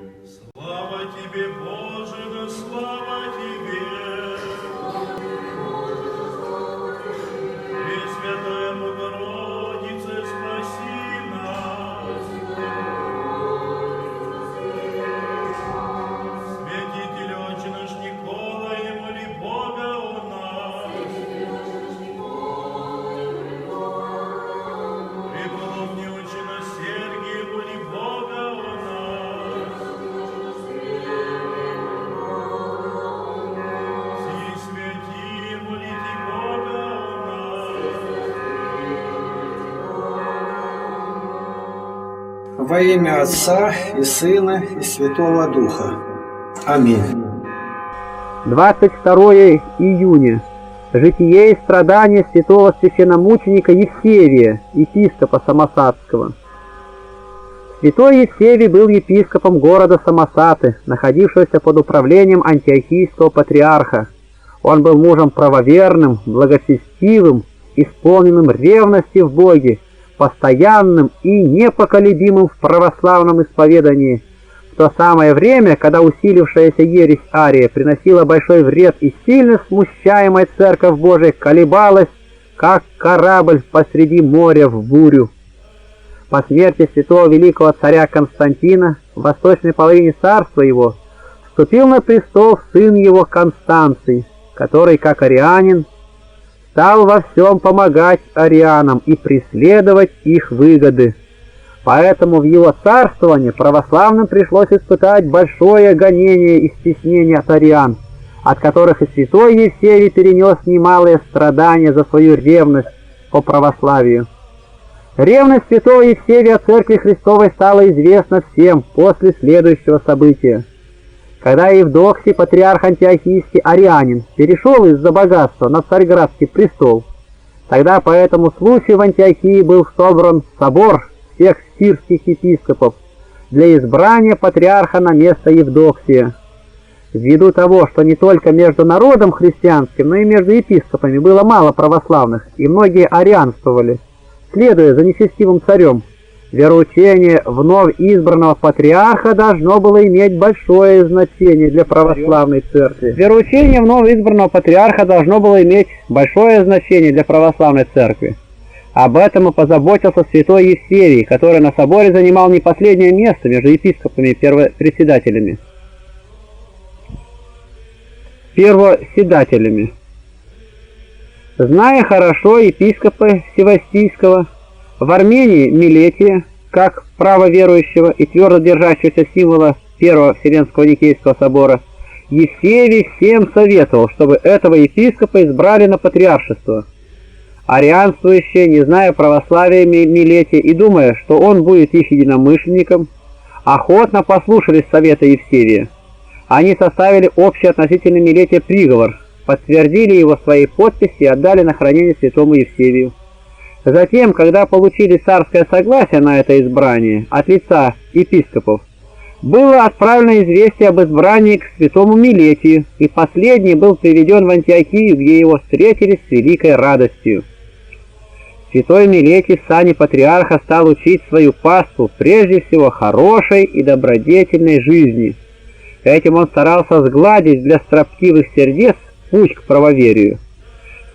Слава тебе, Боже, да слава тебе! Пресвятая Богородица, спаси нас! Святитель Отче наш Николай, моли Бога о нас! Преподобный Отче наш Сергий, моли Бога о нас! Все святые, молите Бога о нас! Во имя Отца и Сына и Святого Духа. Аминь. 22 июня. Житие и страдания святого священномученика Евсевия, епископа Самосатского. Святой Евсевий был епископом города Самосаты, находившегося под управлением антиохийского патриарха. Он был мужем правоверным, благочестивым, исполненным ревности в Боге, постоянным и непоколебимым в православном исповедании, в то самое время, когда усилившаяся ересь Ария приносила большой вред и сильно смущаемая Церковь Божия колебалась, как корабль посреди моря в бурю. По смерти святого великого царя Константина в восточной половине царства его вступил на престол сын его Констанций, который, как арианин, стал во всем помогать арианам и преследовать их выгоды. Поэтому в его царствовании православным пришлось испытать большое гонение и стеснение от ариан, от которых и святой Евсевий перенес немалые страдания за свою ревность по православию. Ревность святого Евсевия о Церкви Христовой стала известна всем после следующего события. Когда Евдоксий, патриарх антиохийский арианин, перешел из-за богатства на царьградский престол, тогда по этому случаю в Антиохии был собран собор всех сирских епископов для избрания патриарха на место Евдоксия. Ввиду того, что не только между народом христианским, но и между епископами было мало православных, и многие арианствовали, следуя за нечестивым царем, вероучение вновь избранного патриарха должно было иметь большое значение для православной церкви. Вероучение вновь избранного патриарха должно было иметь большое значение для православной церкви. Об этом и позаботился святой Евсевий, который на соборе занимал не последнее место между епископами и первоседателями. Зная хорошо епископа Севастийского, в Армении Милетия, как правоверующего и твердо держащегося символа Первого Вселенского Никейского собора, Евсевий всем советовал, чтобы этого епископа избрали на патриаршество. Арианствующие, не зная православия Милетия и думая, что он будет их единомышленником, охотно послушались совета Евсевия. Они составили общий относительно Милетия приговор, подтвердили его своей подписью и отдали на хранение святому Евсевию. Затем, когда получили царское согласие на это избрание от лица епископов, было отправлено известие об избрании к святому Милетию, и последний был приведен в Антиохию, где его встретили с великой радостью. Святой Милетий в сане патриарха стал учить свою паству прежде всего хорошей и добродетельной жизни. Этим он старался сгладить для строптивых сердец путь к правоверию.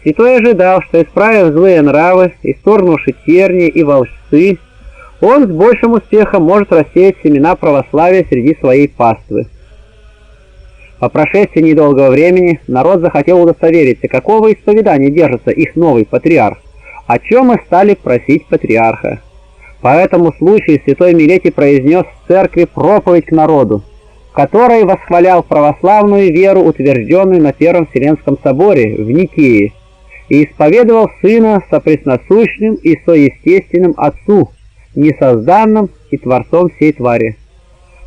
Святой ожидал, что, исправив злые нравы, исторгнувши тернии и волжцы, он с большим успехом может рассеять семена православия среди своей паствы. По прошествии недолгого времени народ захотел удостовериться, какого исповедания держится их новый патриарх, о чем и стали просить патриарха. По этому случаю святой Милетий произнес в церкви проповедь к народу, в которой восхвалял православную веру, утвержденную на Первом Вселенском соборе в Никее, и исповедовал Сына сопресносущным и соестественным Отцу, несозданным и Творцом всей твари.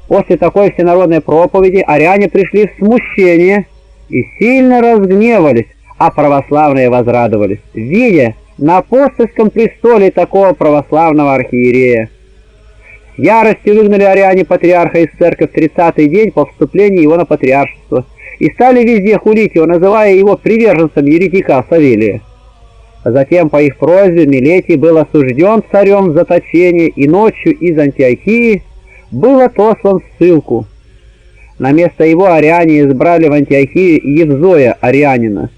После такой всенародной проповеди ариане пришли в смущение и сильно разгневались, а православные возрадовались, видя на апостольском престоле такого православного архиерея. С яростью выгнали ариане патриарха из церкви в 30-й день по вступлению его на патриаршество и стали везде хулить его, называя его приверженцем еретика Савелия. Затем по их просьбе Милетий был осужден царем в заточение и ночью из Антиохии был отослан в ссылку. На место его ариане избрали в Антиохии Евзоя, арианина.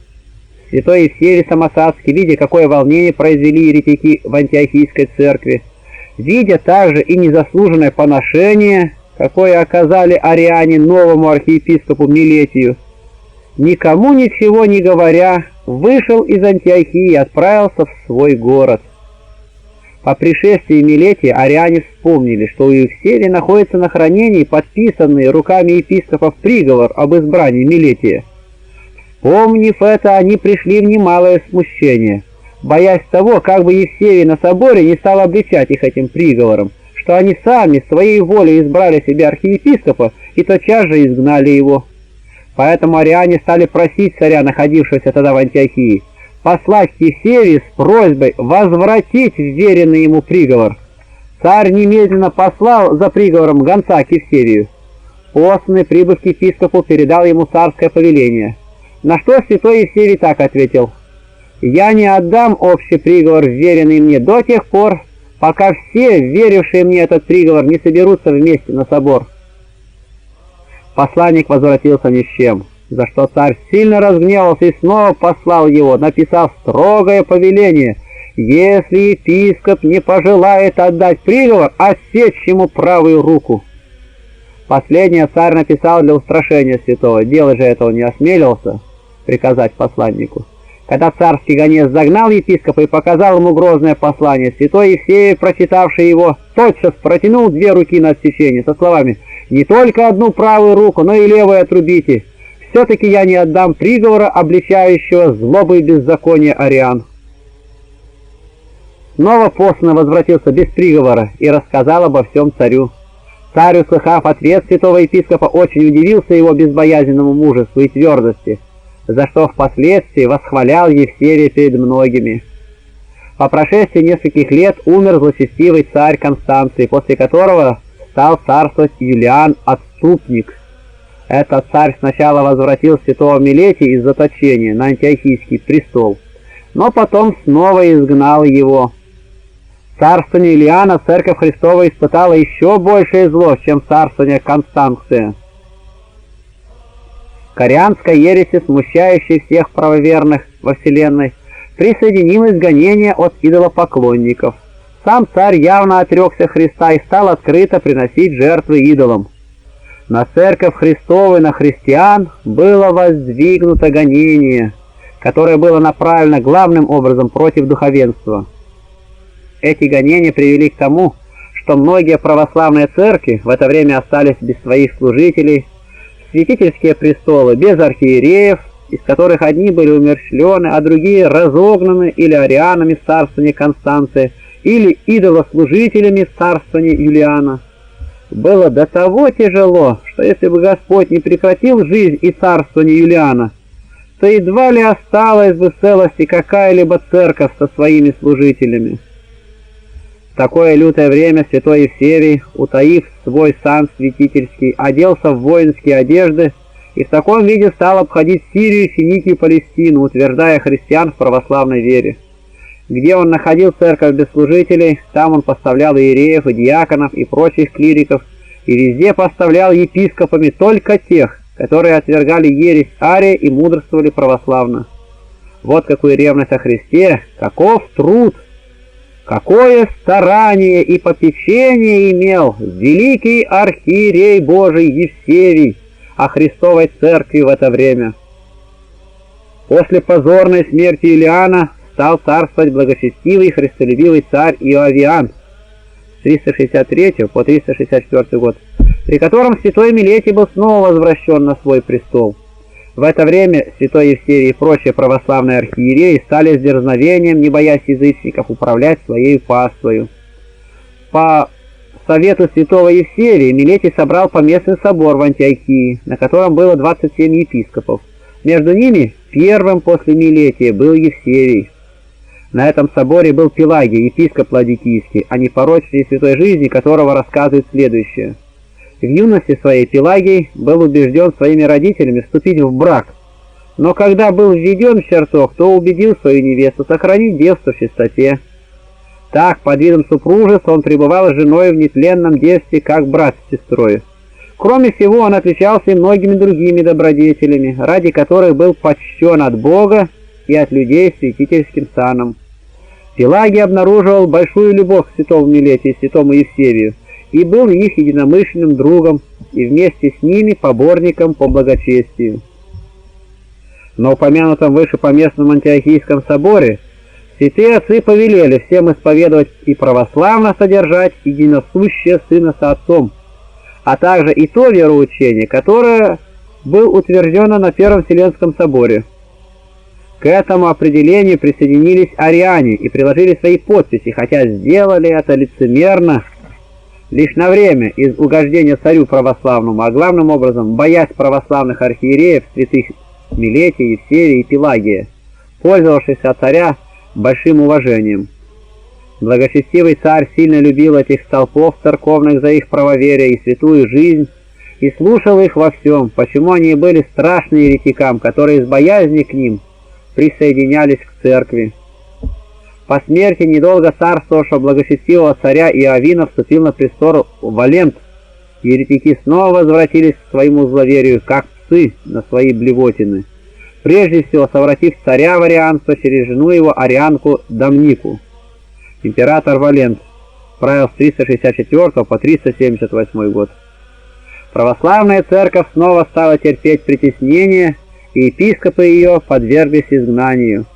Святой Евсевий Самосадский, видя, какое волнение произвели еретики в Антиохийской церкви, видя также и незаслуженное поношение, какое оказали ариане новому архиепископу Милетию, никому ничего не говоря, вышел из Антиохии и отправился в свой город. По пришествии Милетия ариане вспомнили, что у Евсевия находится на хранении подписанный руками епископов приговор об избрании Милетия. Вспомнив это, они пришли в немалое смущение, боясь того, как бы Евсевий на соборе не стал обличать их этим приговором, что они сами своей волей избрали себе архиепископа и тотчас же изгнали его. Поэтому ариане стали просить царя, находившегося тогда в Антиохии, послать к Евсевию с просьбой возвратить вверенный ему приговор. Царь немедленно послал за приговором гонца к Евсевию. Посланный, прибыв к епископу, передал ему царское повеление, на что святой Евсевий так ответил: «Я не отдам общий приговор, вверенный мне, до тех пор, пока все, верившие мне этот приговор, не соберутся вместе на собор». Посланник возвратился ни с чем, за что царь сильно разгневался и снова послал его, написав строгое повеление: если епископ не пожелает отдать приговор, отсечь ему правую руку. Последнее царь написал для устрашения святого, дело же этого не осмелился приказать посланнику. Когда царский гонец загнал епископа и показал ему грозное послание, святой Евсевий, прочитавший его, тотчас протянул 2 руки на отсечение со словами: «Не только одну правую руку, но и левую отрубите. Все-таки я не отдам приговора, обличающего злобу и беззаконие ариан». Снова посланный возвратился без приговора и рассказал обо всем царю. Царь, услыхав ответ святого епископа, очень удивился его безбоязненному мужеству и твердости, за что впоследствии восхвалял Евсевия перед многими. По прошествии нескольких лет умер злочестивый царь Констанций, после которого стал царствовать Юлиан Отступник. Этот царь сначала возвратил святого Милетия из заточения на Антиохийский престол, но потом снова изгнал его. Царствование Юлиана Церковь Христова испытала еще большее зло, чем царствование Констанция. К арианской ереси, смущающей всех правоверных во вселенной, присоединилось гонение от идолопоклонников. Сам царь явно отрекся Христа и стал открыто приносить жертвы идолам. На Церковь Христову и на христиан было воздвигнуто гонение, которое было направлено главным образом против духовенства. Эти гонения привели к тому, что многие православные церкви в это время остались без своих служителей, святительские престолы без архиереев, из которых одни были умерщвлены, а другие разогнаны или арианами в царствовании Констанция, или идолослужителями в царствовании Юлиана. Было до того тяжело, что если бы Господь не прекратил жизнь и царствование Юлиана, то едва ли осталась бы в целости какая-либо церковь со своими служителями. В такое лютое время святой Евсевий, утаив свой сан святительский, оделся в воинские одежды и в таком виде стал обходить Сирию, Финикию и Палестину, утверждая христиан в православной вере. Где он находил церковь без служителей, там он поставлял иереев и диаконов и прочих клириков, и везде поставлял епископами только тех, которые отвергали ересь Ария и мудрствовали православно. Вот какую ревность о Христе, каков труд, какое старание и попечение имел великий архиерей Божий Евсевий о Христовой церкви в это время. После позорной смерти Юлиана стал царствовать благочестивый христолюбивый царь Иоавиан с 363 по 364 год, при котором святой Милетий был снова возвращен на свой престол. В это время святой Евсевий и прочие православные архиереи стали с дерзновением, не боясь язычников, управлять своей паствою. По совету святого Евсевия Милетий собрал поместный собор в Антиохии, на котором было 27 епископов. Между ними первым после Милетия был Евсевий. На этом соборе был Пелагий, епископ ладикийский, о непорочной святой жизни которого рассказывает следующее. В юности своей Пелагий был убежден своими родителями вступить в брак, но когда был введен в чертог, то убедил свою невесту сохранить девство в чистоте. Так, под видом супружества он пребывал с женой в нетленном девстве, как брат с сестрой. Кроме всего, он отличался и многими другими добродетелями, ради которых был почтен от Бога и от людей святительским саном. Пелагий обнаруживал большую любовь к святому Милетию и святому Евсевию, и был их единомышленным другом, и вместе с ними поборником по благочестию. На упомянутом выше поместном Антиохийском соборе святые отцы повелели всем исповедовать и православно содержать единосущее Сына со Отцом, а также и то вероучение, которое было утверждено на Первом Вселенском соборе. К этому определению присоединились ариане и приложили свои подписи, хотя сделали это лицемерно, лишь на время из угождения царю православному, а главным образом боясь православных архиереев, святых Милетия, Евсевия и Пелагия, пользовавшихся от царя большим уважением. Благочестивый царь сильно любил этих столпов церковных за их правоверие и святую жизнь, и слушал их во всем, почему они были страшны еретикам, которые из боязни к ним присоединялись к церкви. По смерти недолго царствовавшего благочестивого царя Иовина вступил на престол Валент. Еретики снова возвратились к своему зловерию, как псы на свои блевотины, прежде всего совратив царя в арианство через жену его арианку Домнику. Император Валент правил с 364 по 378 год. Православная церковь снова стала терпеть притеснение, и епископы ее подверглись изгнанию.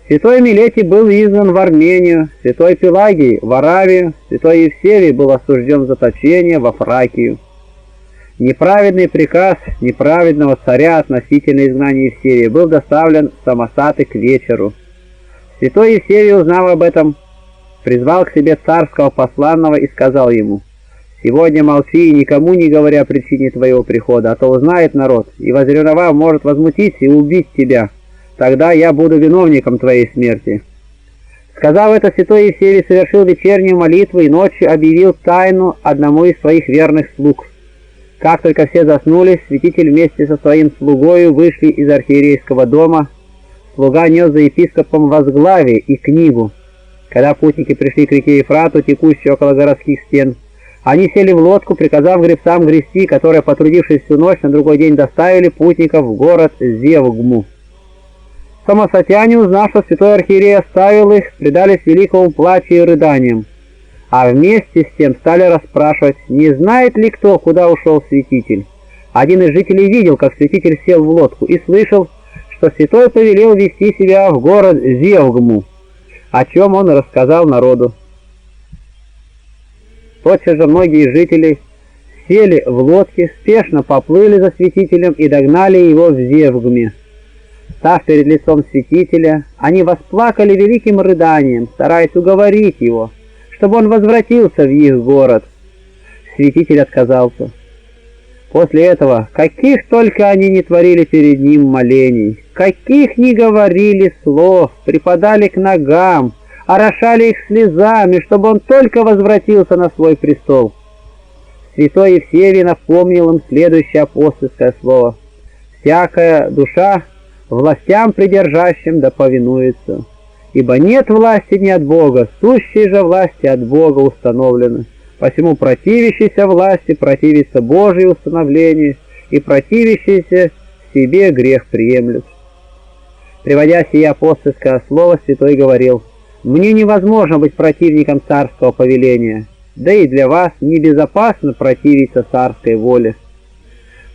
Святой Милетий был изгнан в Армению, святой Пелагий в Аравию, святой Евсевий был осужден в заточение во Фракию. Неправедный приказ неправедного царя относительно изгнания Евсевия был доставлен в Самосаты к вечеру. Святой Евсевий, узнав об этом, призвал к себе царского посланного и сказал ему: «Сегодня молчи и никому не говори о причине твоего прихода, а то узнает народ, и, возревновав, может возмутиться и убить тебя. Тогда я буду виновником твоей смерти». Сказав это, святой Евсевий совершил вечернюю молитву и ночью объявил тайну одному из своих верных слуг. Как только все заснули, святитель вместе со своим слугою вышли из архиерейского дома. Слуга нес за епископом возглавие и книгу. Когда путники пришли к реке Ефрату, текущей около городских стен, они сели в лодку, приказав гребцам грести, которые, потрудившись всю ночь, на другой день доставили путников в город Зевгму. Самосатяне, узнав, что святой архиерей оставил их, предались великому плачу и рыданиям, а вместе с тем стали расспрашивать, не знает ли кто, куда ушел святитель. Один из жителей видел, как святитель сел в лодку, и слышал, что святой повелел вести себя в город Зевгму, о чем он рассказал народу. Тотчас же многие жители сели в лодки, спешно поплыли за святителем и догнали его в Зевгме. Став перед лицом святителя, они восплакали великим рыданием, стараясь уговорить его, чтобы он возвратился в их город. Святитель отказался. После этого, каких только они не творили перед ним молений, каких не говорили слов, припадали к ногам, орошали их слезами, чтобы он только возвратился на свой престол. Святой Евсевий напомнил им следующее апостольское слово: «Всякая душа властям придержащим да повинуется, ибо нет власти не от Бога, сущие же власти от Бога установлены. Посему противящийся власти противится Божьей установлению, и противящийся себе грех приемлет». Приводя сие апостольское слово, святой говорил: «Мне невозможно быть противником царского повеления, да и для вас небезопасно противиться царской воле».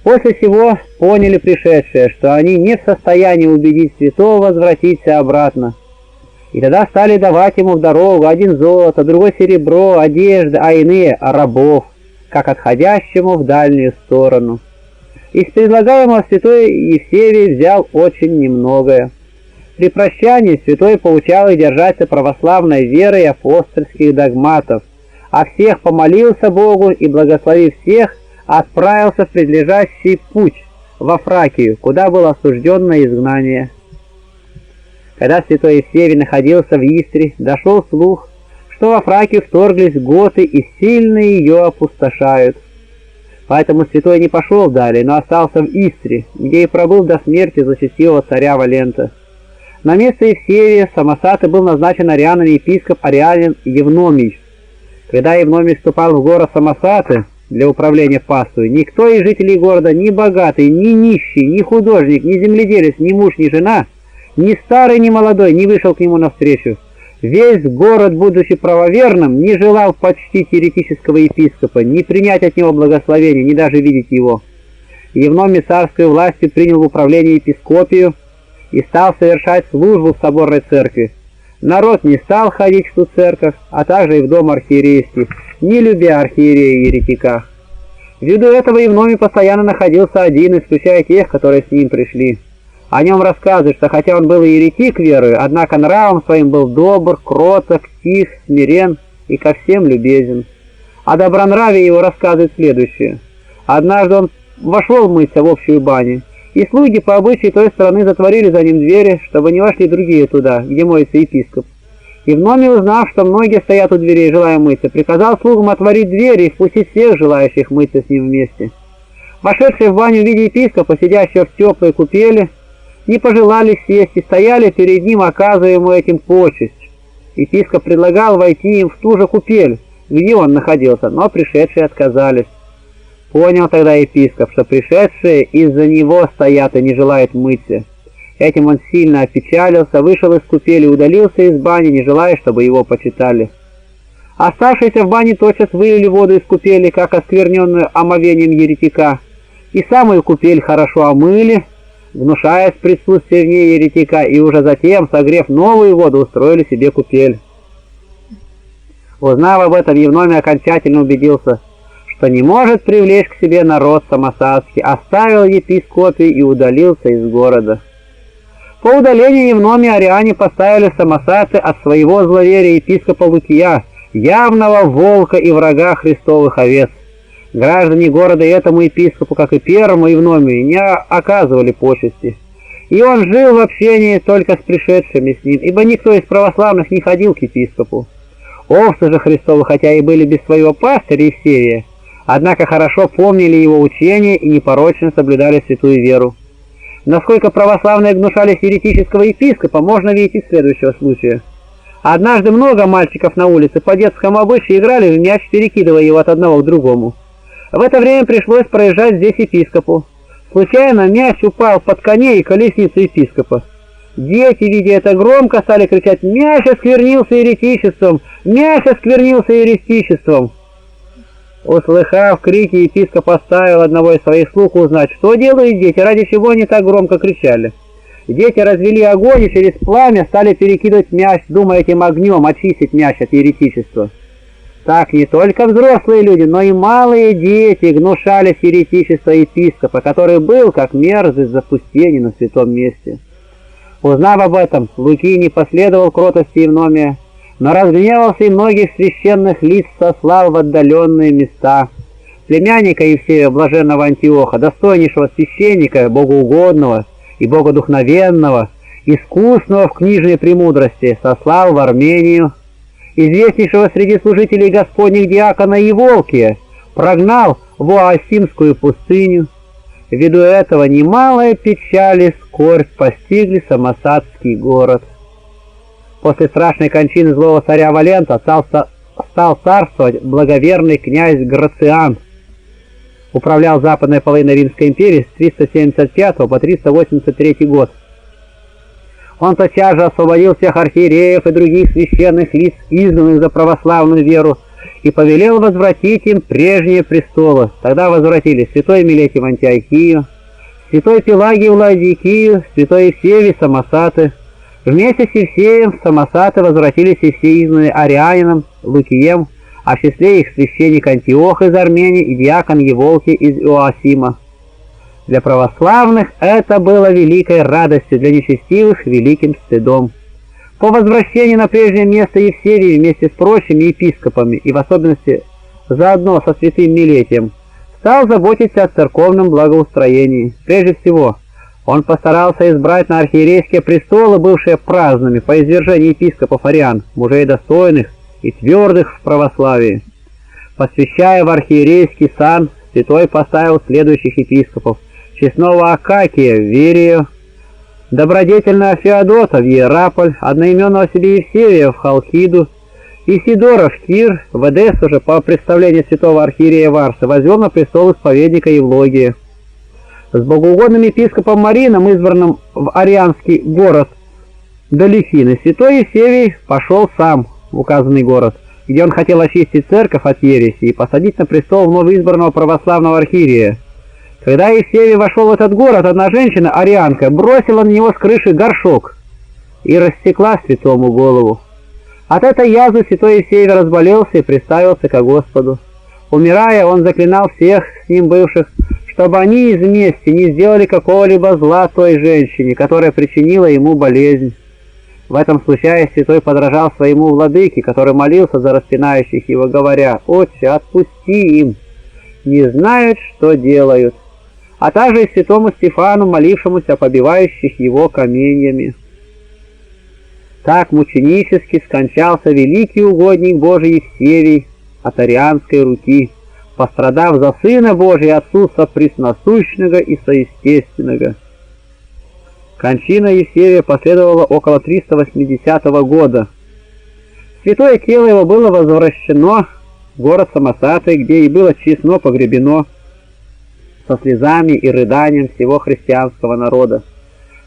После сего поняли пришедшие, что они не в состоянии убедить святого возвратиться обратно. И тогда стали давать ему в дорогу один золото, другой серебро, одежда, а иные рабов, как отходящему в дальнюю сторону. Из предлагаемого святой Евсевий взял очень немногое. При прощании святой поучал их держаться православной веры и апостольских догматов, а всех помолился Богу и, благословив всех, отправился в предлежащий путь во Фракию, куда был осужден на изгнание. Когда святой Евсевий находился в Истре, дошел слух, что во Фракию вторглись готы и сильно ее опустошают. Поэтому святой не пошел далее, но остался в Истре, где и пробыл до смерти злочестивого царя Валента. На место Евсевия Самосаты был назначен арианами епископ Арианин Евномий. Когда Евномий вступал в город Самосаты для управления паствой, никто из жителей города, ни богатый, ни нищий, ни художник, ни земледелец, ни муж, ни жена, ни старый, ни молодой не вышел к нему навстречу. Весь город, будучи правоверным, не желал почтить еретического епископа, ни принять от него благословения, ни даже видеть его. Евномий царской властью принял в управление епископию и стал совершать службу в соборной церкви. Народ не стал ходить в ту церковь, а также и в дом архиерейский, не любя архиерея и еретика. Ввиду этого Евномий постоянно находился один, исключая тех, которые с ним пришли. О нем рассказывают, что хотя он был и еретик верою, однако нравом своим был добр, кроток, тих, смирен и ко всем любезен. О добронравии его рассказывает следующее. Однажды он вошел мыться в общую баню, и слуги по обычаю той стороны затворили за ним двери, чтобы не вошли другие туда, где моется епископ. Евномий, узнав, что многие стоят у дверей, желая мыться, приказал слугам отворить двери и впустить всех желающих мыться с ним вместе. Вошедшие в баню в виде епископа, сидящего в теплой купели, не пожелали сесть и стояли перед ним, оказывая ему этим почесть. Епископ предлагал войти им в ту же купель, где он находился, но пришедшие отказались. Понял тогда епископ, что пришедшие из-за него стоят и не желают мыться. Этим он сильно опечалился, вышел из купели и удалился из бани, не желая, чтобы его почитали. Оставшиеся в бане тотчас вылили воду из купели, как оскверненную омовением еретика, и самую купель хорошо омыли, внушаясь присутствие в ней еретика, и уже затем, согрев новую воду, устроили себе купель. Узнав об этом, Евномий окончательно убедился, что не может привлечь к себе народ самосадский, оставил епископию и удалился из города. По удалению Евномия ариане поставили самосады от своего зловерия епископа Лукия, явного волка и врага христовых овец. Граждане города этому епископу, как и первому Евномию, не оказывали почести. И он жил в общении только с пришедшими с ним, ибо никто из православных не ходил к епископу. Овцы же Христовы, хотя и были без своего пастыря Евсевия, однако хорошо помнили его учение и непорочно соблюдали святую веру. Насколько православные гнушались еретического епископа, можно видеть из следующего случая. Однажды много мальчиков на улице по детскому обычаю играли в мяч, перекидывая его от одного к другому. В это время пришлось проезжать здесь епископу. Случайно мяч упал под коней и колесницу епископа. Дети, видя это, громко стали кричать: «Мяч осквернился еретичеством! Мяч осквернился еретичеством!» Услыхав крики, епископ оставил одного из своих слуг узнать, что делают дети, ради чего они так громко кричали. Дети развели огонь и через пламя стали перекидывать мяч, думая этим огнем очистить мяч от еретичества. Так не только взрослые люди, но и малые дети гнушались еретичества епископа, который был как мерзость запустения на святом месте. Узнав об этом, Лукий не последовал кротости Евномия, но разгневался и многих священных лиц сослал в отдаленные места. Племянника Евсевия, блаженного Антиоха, достойнейшего священника, богоугодного и богодухновенного, искусного в книжной премудрости, сослал в Армению. Известнейшего среди служителей Господних диакона Еволкия прогнал в Оасимскую пустыню. Ввиду этого немалая печаль и скорбь постигли самосадский город. После страшной кончины злого царя Валента стал царствовать благоверный князь Грациан. Управлял западной половиной Римской империи с 375 по 383 год. Он тотчас же освободил всех архиереев и других священных лиц, изгнанных за православную веру, и повелел возвратить им прежние престолы. Тогда возвратили святой Милетий в Антиохию, святой Пелагий в Ладикию, святой Евсевий в Самосаты. Вместе с Евсеем в Самосаты возвратились и все изгнанные арианином, Лукием, а в числе их священник Антиох из Армении и диакон Еволкий из Иоасима. Для православных это было великой радостью, для нечестивых – великим стыдом. По возвращении на прежнее место Евсевий вместе с прочими епископами, и в особенности заодно со святым Милетием, стал заботиться о церковном благоустроении. Прежде всего, он постарался избрать на архиерейские престолы, бывшие праздными по извержению епископов ариан, мужей достойных и твердых в православии. Посвящая в архиерейский сан, святой поставил следующих епископов: честного Акакия в Верию, добродетельного Феодота в Иераполь, одноименного себе Евсевия в Халкиду, Исидора в Кир, в Эдессу же, по представлению святого архиерея Варсы, возвел на престол исповедника Евлогия. С богоугодным епископом Марином, избранным в Арианский город Далифины, святой Евсевий пошел сам в указанный город, где он хотел очистить церковь от ереси и посадить на престол вновь избранного православного архиерея. Когда Евсевий вошел в этот город, одна женщина, арианка, бросила на него с крыши горшок и рассекла святому голову. От этой язвы святой Евсевий разболелся и приставился ко Господу. Умирая, он заклинал всех с ним бывших, чтобы они из мести не сделали какого-либо зла той женщине, которая причинила ему болезнь. В этом случае святой подражал своему владыке, который молился за распинающих его, говоря: «Отче, отпусти им, не знают, что делают», а также и святому Стефану, молившемуся о побивающих его каменьями. Так мученически скончался великий угодник Божий Евсевий от арианской руки, пострадав за Сына Божия, Отцу сопресносущного и соестественного. Кончина Евсевия последовала около 380 года. Святое тело его было возвращено в город Самосаты, где и было честно погребено со слезами и рыданием всего христианского народа.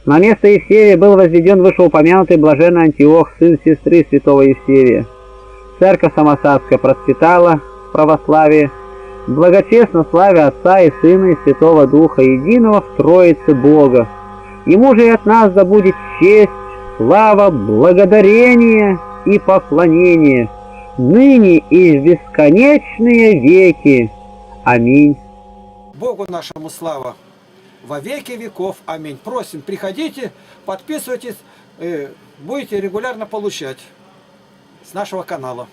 На место Евсевия был возведен вышеупомянутый блаженный Антиох, сын сестры святого Евсевия. Церковь Самосатская процветала в православии, благочестно славя Отца и Сына и Святого Духа, единого в Троице Бога. Ему же и от нас да будет честь, слава, благодарение и поклонение, ныне и в бесконечные веки. Аминь. Богу нашему слава во веки веков. Аминь. Просим, приходите, подписывайтесь, будете регулярно получать с нашего канала.